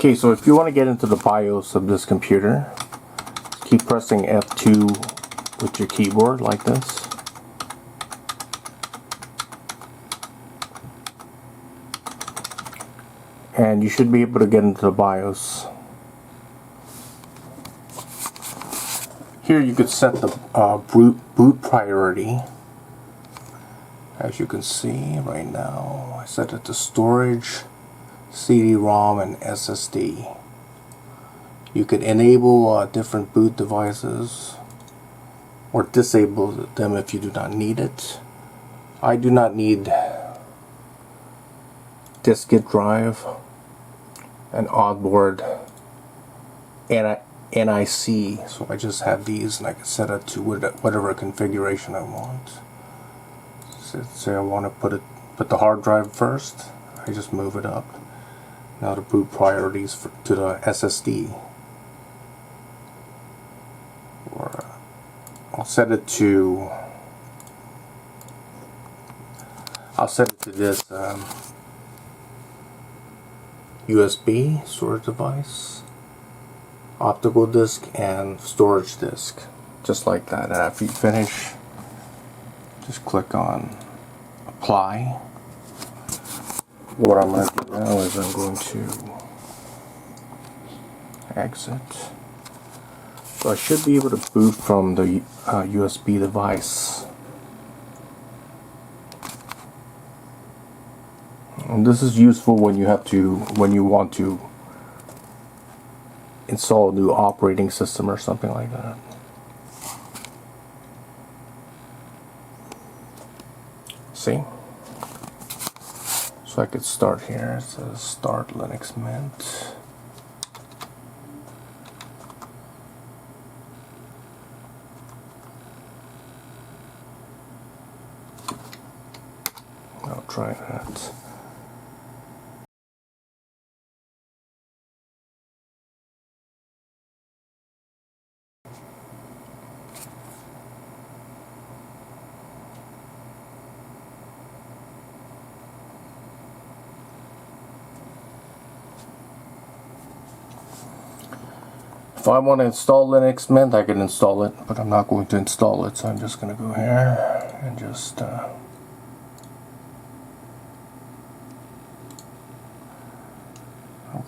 Okay, so if you want to get into the BIOS of this computer, keep pressing F2 with your keyboard like this. And you should be able to get into the BIOS. Here you could set the boot priority. As you can see right now, I set it to storage, CD-ROM, and SSD. You could enable different boot devices or disable them if you do not need it. I do not need diskette drive, an onboard, and NIC, so I just have these and I can set it to whatever configuration I want. So say I want to put the hard drive first, I just move it up. Now the boot priorities to the SSD. Or I'll set it to this USB storage device, optical disk, and storage disk, just like that. And after you finish, just click on apply. What I'm going to do now is I'm going to exit. So I should be able to boot from the USB device. And this is useful when you want to install a new operating system or something like that. See? So I could start here. It says Start Linux Mint. I'll try that. If I want to install Linux Mint, I can install it, but I'm not going to install it, so I'm just going to go here and just I'm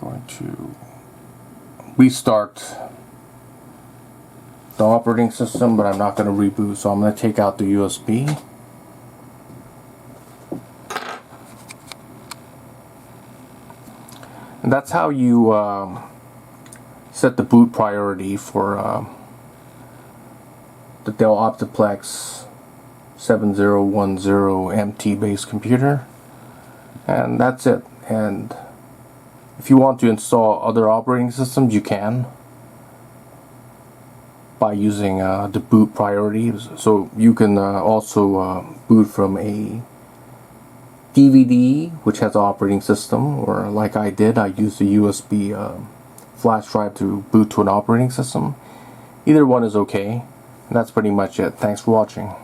going to restart the operating system, but I'm not going to reboot, so I'm going to take out the USB. And that's how you set the boot priority for the Dell Optiplex 7010 MT based computer. And that's it. And if you want to install other operating systems, you can by using the boot priority. So you can also boot from a DVD which has an operating system, or like I did, I used a USB flash drive to boot to an operating system. Either one is okay. And that's pretty much it. Thanks for watching.